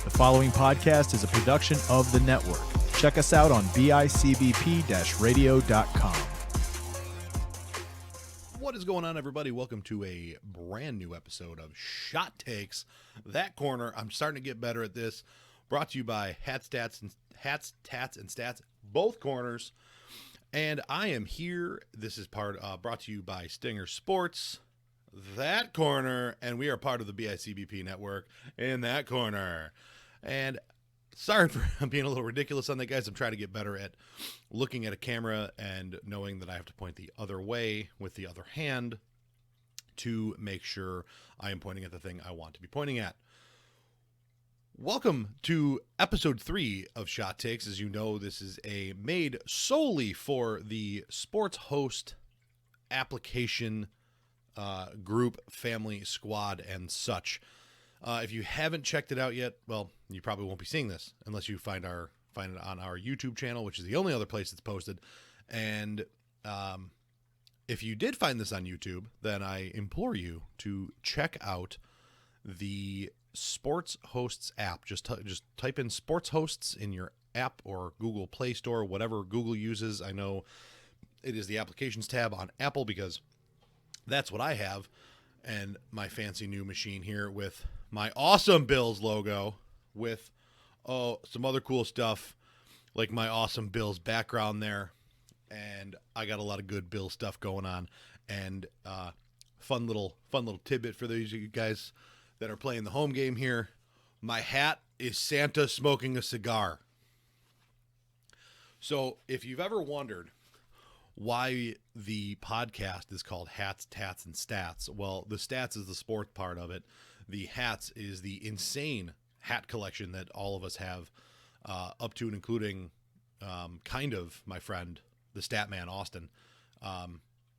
The following podcast is a production of the network. Check us out on bicbp-radio.com. What is going on, everybody? Welcome to a brand new episode of Shot Takes. That corner, I'm starting to get better at this. Brought to you by Tats, Tats, and Stats, both corners. And I am here. This is brought to you by Stinger Sports. That corner, and we are part of the BICBP network in that corner. And sorry for being a little ridiculous on that, guys. I'm trying to get better at looking at a camera and knowing that I have to point the other way with the other hand to make sure I am pointing at the thing I want to be pointing at. Welcome to episode 3 of Shot Takes. As you know, this is made solely for the Sports Host application group, family, squad, and such. If you haven't checked it out yet, well, you probably won't be seeing this unless you find it on our YouTube channel, which is the only other place it's posted. And if you did find this on YouTube, then I implore you to check out the Sports Hosts app. Just type in Sports Hosts in your app or Google Play Store, whatever Google uses. I know it is the applications tab on Apple because that's what I have, and my fancy new machine here with my awesome Bills logo with some other cool stuff like my awesome Bills background there, and I got a lot of good Bills stuff going on. And fun little tidbit for those of you guys that are playing the home game here. My hat is Santa smoking a cigar. So if you've ever wondered why the podcast is called Hats, Tats, and Stats, well, the stats is the sports part of it. The hats is the insane hat collection that all of us have, up to and including kind of my friend, the stat man, Austin.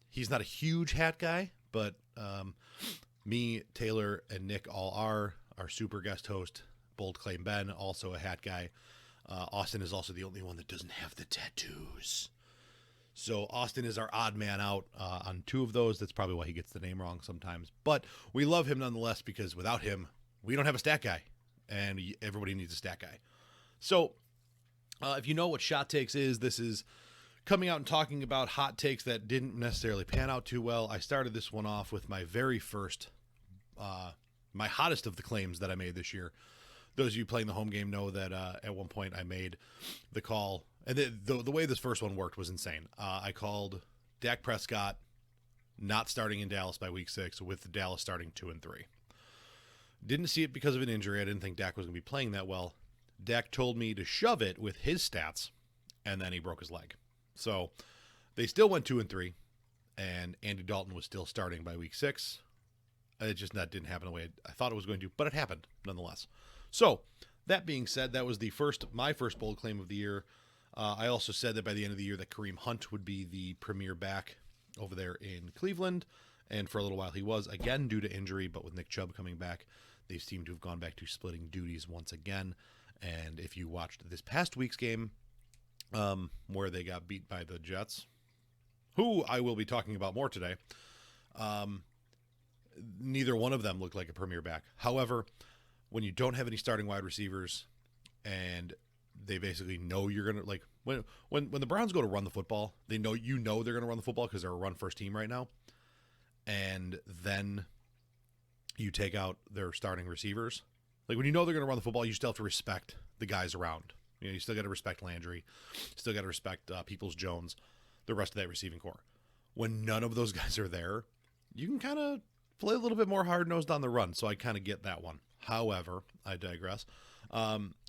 He's not a huge hat guy, but me, Taylor, and Nick all are. Our super guest host, Bold Claim Ben, also a hat guy. Austin is also the only one that doesn't have the tattoos. So Austin is our odd man out on 2 of those. That's probably why he gets the name wrong sometimes. But we love him nonetheless because without him, we don't have a stat guy. And everybody needs a stat guy. So if you know what Shot Takes is, this is coming out and talking about hot takes that didn't necessarily pan out too well. I started this one off with my very first, my hottest of the claims that I made this year. Those of you playing the home game know that at one point I made the call. And the way this first one worked was insane. I called Dak Prescott not starting in Dallas by week 6 with Dallas starting 2-3. Didn't see it because of an injury. I didn't think Dak was going to be playing that well. Dak told me to shove it with his stats, and then he broke his leg. So they still went 2-3, and Andy Dalton was still starting by week 6. It just didn't happen the way I thought it was going to, but it happened nonetheless. So that being said, that was my first bold claim of the year. I also said that by the end of the year that Kareem Hunt would be the premier back over there in Cleveland, and for a little while he was, again due to injury, but with Nick Chubb coming back, they seem to have gone back to splitting duties once again. And if you watched this past week's game, where they got beat by the Jets, who I will be talking about more today, neither one of them looked like a premier back. However, when you don't have any starting wide receivers and they basically know you're going to, like, when the Browns go to run the football, they know they're going to run the football because they're a run-first team right now. And then you take out their starting receivers. Like, when you know they're going to run the football, you still have to respect the guys around. You know, you still got to respect Landry. Still got to respect Peoples-Jones, the rest of that receiving core. When none of those guys are there, you can kind of play a little bit more hard-nosed on the run. So I kind of get that one. However, I digress.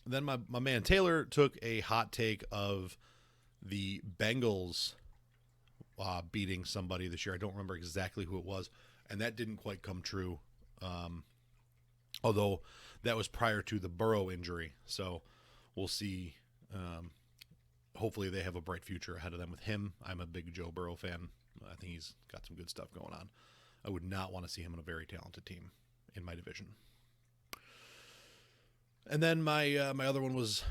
Then my man Taylor took a hot take of the Bengals beating somebody this year. I don't remember exactly who it was, and that didn't quite come true, although that was prior to the Burrow injury. So we'll see. Hopefully they have a bright future ahead of them with him. I'm a big Joe Burrow fan. I think he's got some good stuff going on. I would not want to see him on a very talented team in my division. And then my other one was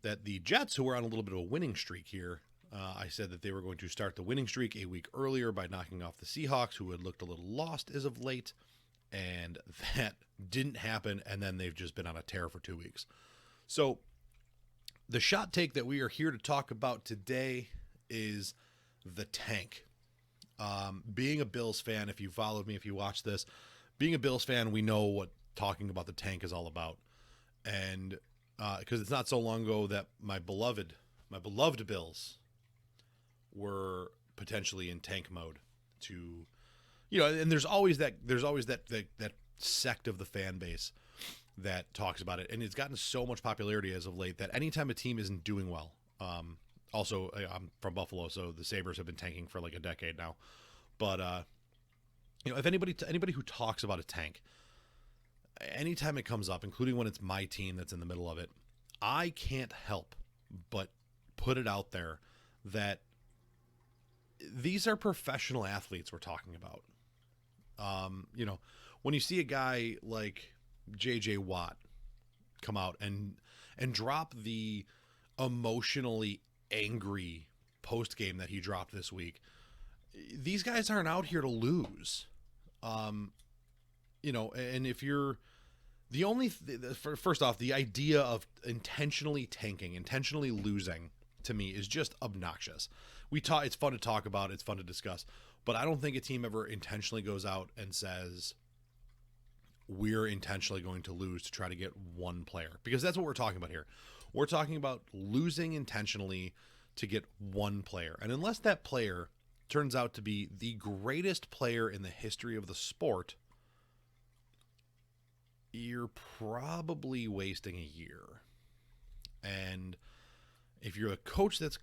that the Jets, who were on a little bit of a winning streak here, I said that they were going to start the winning streak a week earlier by knocking off the Seahawks, who had looked a little lost as of late. and that didn't happen, and then they've just been on a tear for 2 weeks. So the shot take that we are here to talk about today is the tank. Being a Bills fan, if you followed me, if you watched this, being a Bills fan, we know what talking about the tank is all about. And because it's not so long ago that my beloved Bills were potentially in tank mode to, and there's always that sect of the fan base that talks about it, and it's gotten so much popularity as of late that anytime a team isn't doing well, also I'm from Buffalo, so the Sabres have been tanking for like a decade now, but if anybody who talks about a tank, anytime it comes up, including when it's my team that's in the middle of it, I can't help but put it out there that these are professional athletes we're talking about. When you see a guy like JJ Watt come out and drop the emotionally angry post game that he dropped this week, these guys aren't out here to lose. And if you're first off, the idea of intentionally tanking, intentionally losing, to me is just obnoxious. It's fun to talk about, it's fun to discuss, but I don't think a team ever intentionally goes out and says, we're intentionally going to lose to try to get one player, because that's what we're talking about here. We're talking about losing intentionally to get one player. And unless that player turns out to be the greatest player in the history of the sport, you're probably wasting a year. And if you're a coach that's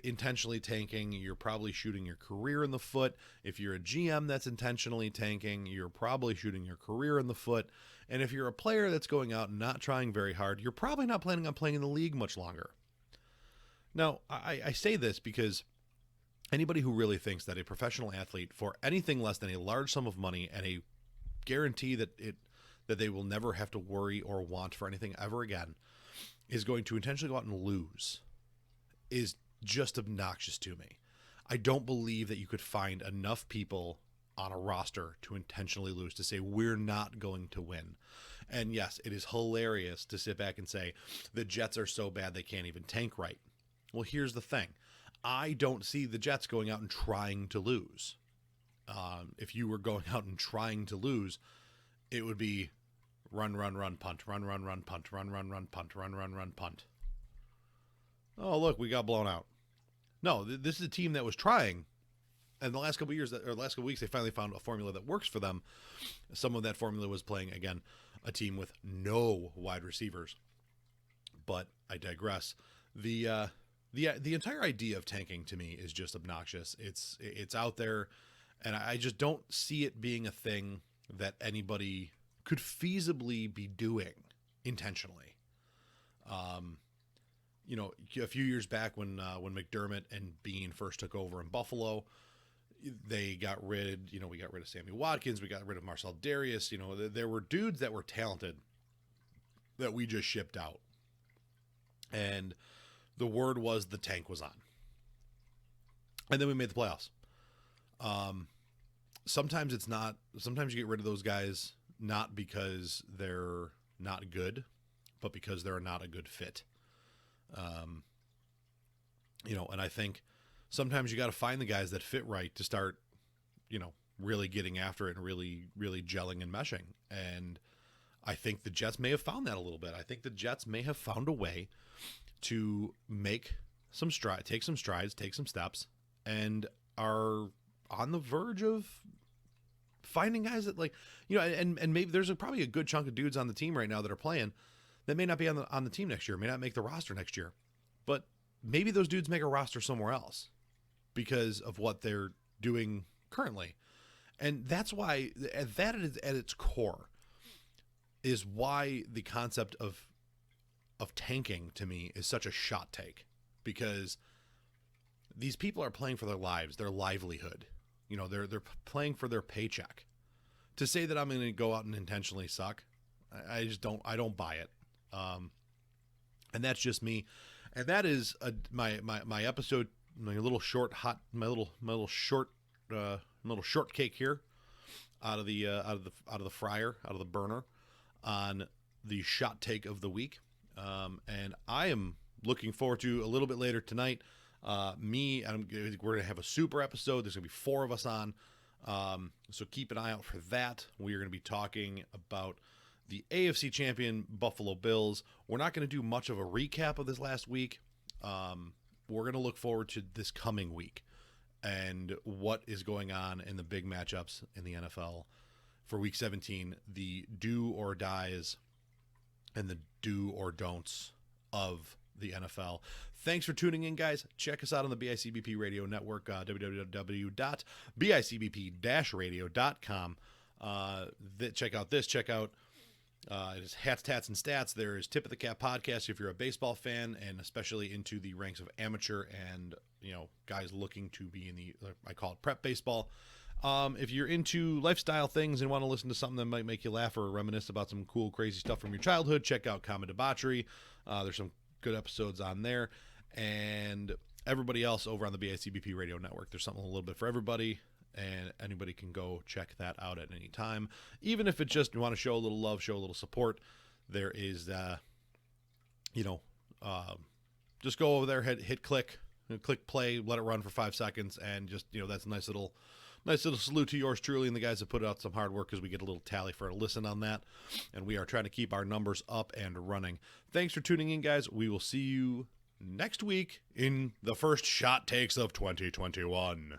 intentionally tanking, you're probably shooting your career in the foot. If you're a GM that's intentionally tanking, you're probably shooting your career in the foot. And if you're a player that's going out and not trying very hard, you're probably not planning on playing in the league much longer. Now, I say this because anybody who really thinks that a professional athlete, for anything less than a large sum of money and a guarantee that they will never have to worry or want for anything ever again, is going to intentionally go out and lose, is just obnoxious to me. I don't believe that you could find enough people on a roster to intentionally lose, to say we're not going to win. And yes, it is hilarious to sit back and say the Jets are so bad they can't even tank right. Well, here's the thing. I don't see the Jets going out and trying to lose. If you were going out and trying to lose, it would be run, punt, run, punt, run, punt, run, punt. Oh, look, we got blown out. No, this is a team that was trying, and the last couple of years, or the last couple of weeks, they finally found a formula that works for them. Some of that formula was playing, again, a team with no wide receivers. But I digress. The entire idea of tanking to me is just obnoxious. It's out there, and I just don't see it being a thing that anybody could feasibly be doing intentionally. A few years back when McDermott and Bean first took over in Buffalo, we got rid of Sammy Watkins, we got rid of Marcel Darius. There were dudes that were talented that we just shipped out. And the word was the tank was on. And then we made the playoffs. Sometimes you get rid of those guys not because they're not good, but because they're not a good fit. And I think sometimes you got to find the guys that fit right to start, really getting after it and really, really gelling and meshing. And I think the Jets may have found that a little bit. I think the Jets may have found a way to take some strides, take some steps, and are on the verge of finding guys that and maybe there's probably a good chunk of dudes on the team right now that are playing that may not be on the team next year, may not make the roster next year, but maybe those dudes make a roster somewhere else because of what they're doing currently. And that's why that is at its core is why the concept of tanking to me is such a shot take, because these people are playing for their lives, their livelihood. They're playing for their paycheck. To say that I'm going to go out and intentionally suck, I don't buy it. And that's just me. And that is my episode, my little short cake here out of the fryer, out of the burner, on the shot take of the week. And I am looking forward to a little bit later tonight. We're going to have a super episode. There's going to be 4 of us on. So keep an eye out for that. We are going to be talking about the AFC champion Buffalo Bills. We're not going to do much of a recap of this last week. We're going to look forward to this coming week and what is going on in the big matchups in the NFL for week 17, the do or dies and the do or don'ts of the NFL. Thanks for tuning in, guys. Check us out on the BICBP Radio Network, www.bicbp-radio.com. Check out this. Check out it is Hats, Tats, and Stats. There is Tip of the Cap podcast if you're a baseball fan and especially into the ranks of amateur and guys looking to be in the, I call it prep baseball. If you're into lifestyle things and want to listen to something that might make you laugh or reminisce about some cool, crazy stuff from your childhood, check out Common Debauchery. There's some good episodes on there. And everybody else over on the BICBP Radio Network, there's something a little bit for everybody, and anybody can go check that out at any time. Even if it's just you want to show a little love, show a little support, there is, just go over there, hit click play, let it run for 5 seconds, and just, that's a nice little salute to yours truly and the guys that put out some hard work, because we get a little tally for a listen on that, and we are trying to keep our numbers up and running. Thanks for tuning in, guys. We will see you next week in the first shot takes of 2021.